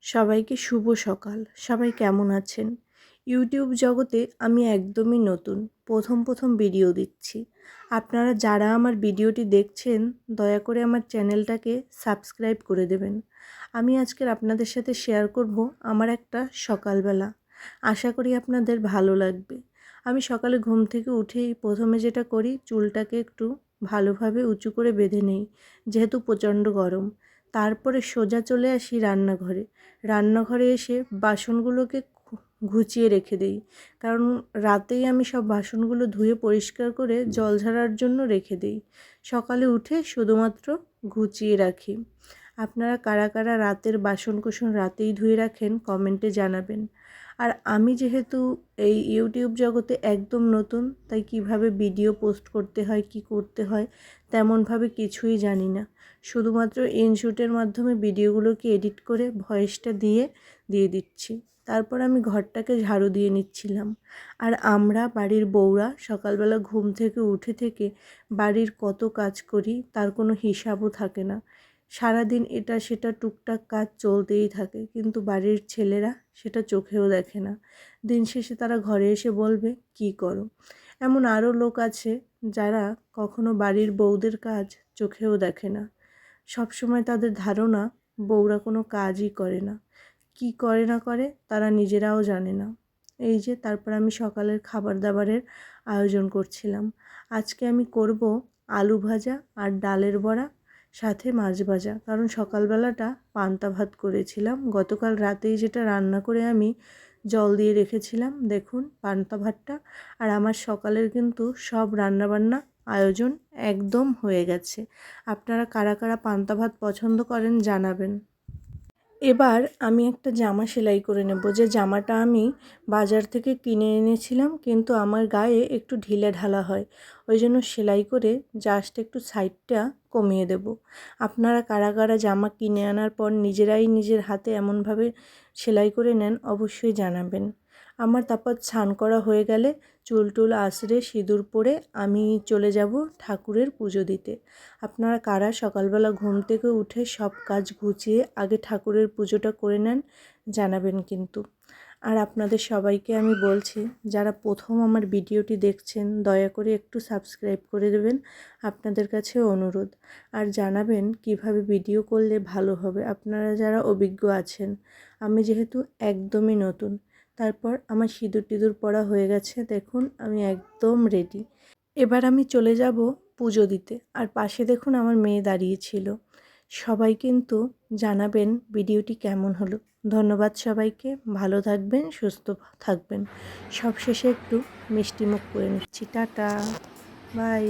সবাইকে শুভ সকাল। সবাই কেমন আছেন? ইউটিউব জগতে আমি একদমই নতুন। প্রথম ভিডিও দিচ্ছি। আপনারা যারা আমার ভিডিওটি দেখছেন দয়া করে আমার চ্যানেলটাকে সাবস্ক্রাইব করে দেবেন। আমি আজকের আপনাদের সাথে শেয়ার করব আমার একটা সকালবেলা। আশা করি আপনাদের ভালো লাগবে। আমি সকালে ঘুম থেকে উঠেই প্রথমে যেটা করি, চুলটাকে একটু ভালোভাবে উঁচু করে বেঁধে নেই, যেহেতু প্রচণ্ড গরম। তারপরে সোজা চলে আসি রান্নাঘরে। রান্নাঘরে এসে বাসনগুলোকে ঘুচিয়ে রেখে দেই, কারণ রাতেই আমি সব বাসনগুলো ধুয়ে পরিষ্কার করে জল ঝাড়ার জন্য রেখে দিই। সকালে উঠে শুধুমাত্র ঘুচিয়ে রাখি। আপনারা কারা কারা রাতের বাসনকোসন রাতেই ধুয়ে রাখেন কমেন্টে জানাবেন। আর আমি যেহেতু এই ইউটিউব জগতে একদম নতুন, তাই কিভাবে ভিডিও পোস্ট করতে হয়, কি করতে হয় তেমনভাবে কিছুই জানি না। শুধুমাত্র ইনশুটের মাধ্যমে ভিডিওগুলোকে এডিট করে ভয়েসটা দিয়ে দিচ্ছি। তারপর আমি ঘরটাকে ঝাড়ু দিয়ে নিচ্ছিলাম। আর আমরা বাড়ির বউরা সকালবেলা ঘুম থেকে উঠে থেকে বাড়ির কত কাজ করি তার কোনো হিসাবও থাকে না। সারাদিন এটা সেটা টুকটাক কাজ চলতেই থাকে, কিন্তু বাড়ির ছেলেরা সেটা চোখেও দেখে না। দিন শেষে তারা ঘরে এসে বলবে, কী করো? এমন আরও লোক আছে যারা কখনো বাড়ির বউদের কাজ চোখেও দেখে না। সবসময় তাদের ধারণা বউরা কোনো কাজই করে না। কি করে না করে তারা নিজেরাও জানে না। এই যে তারপর আমি সকালের খাবার দাবারের আয়োজন করছিলাম। আজকে আমি করব আলু ভাজা আর ডালের বড়া, সাথে মাছ ভাজা। কারণ সকালবেলাটা পান্তা ভাত করেছিলাম, গতকাল রাতেই যেটা রান্না করে আমি জল দিয়ে রেখেছিলাম। দেখুন পান্তা ভাতটা। আর আমার সকালের কিন্তু সব রান্নাবান্না আয়োজন একদম হয়ে গেছে। আপনারা কারা কারা পান্তা ভাত পছন্দ করেন জানাবেন। এবার আমি একটা জামা সেলাই করে নেব, যে জামাটা আমি বাজার থেকে কিনে এনেছিলাম, কিন্তু আমার গায়ে একটু ঢিলে ঢালা হয়, ওই জন্য সেলাই করে জাস্ট একটু সাইডটা কমিয়ে দেব। আপনারা কারা কারা জামা কিনে আনার পর নিজেরাই নিজের হাতে এমনভাবে সেলাই করে নেন অবশ্যই জানাবেন। আমার তারপর স্নান করা হয়ে গেলে চুল টুল আঁচড়ে সিঁদুর পরে আমি চলে যাব ঠাকুরের পুজো দিতে। আপনারা কারা সকালবেলা ঘুম থেকে উঠে সব কাজ গুছিয়ে আগে ঠাকুরের পুজোটা করে নেন জানাবেন কিন্তু। আর আপনাদের সবাইকে আমি বলছি, যারা প্রথম আমার ভিডিওটি দেখছেন দয়া করে একটু সাবস্ক্রাইব করে দেবেন, আপনাদের কাছে অনুরোধ। আর জানাবেন কিভাবে ভিডিও করলে ভালো হবে, আপনারা যারা অভিজ্ঞ আছেন। আমি যেহেতু একদমই নতুন। তারপর আমার সিঁদুর টিঁদুর পরা হয়ে গেছে, দেখুন আমি একদম রেডি। এবার আমি চলে যাব পুজো দিতে। আর পাশে দেখুন আমার মেয়ে দাঁড়িয়েছিল। সবাই কিন্তু জানাবেন ভিডিওটি কেমন হলো। ধন্যবাদ সবাইকে। ভালো থাকবেন, সুস্থ থাকবেন। সবশেষে একটু মিষ্টি মুখ করে নিচ্ছি। Ta-ta, by.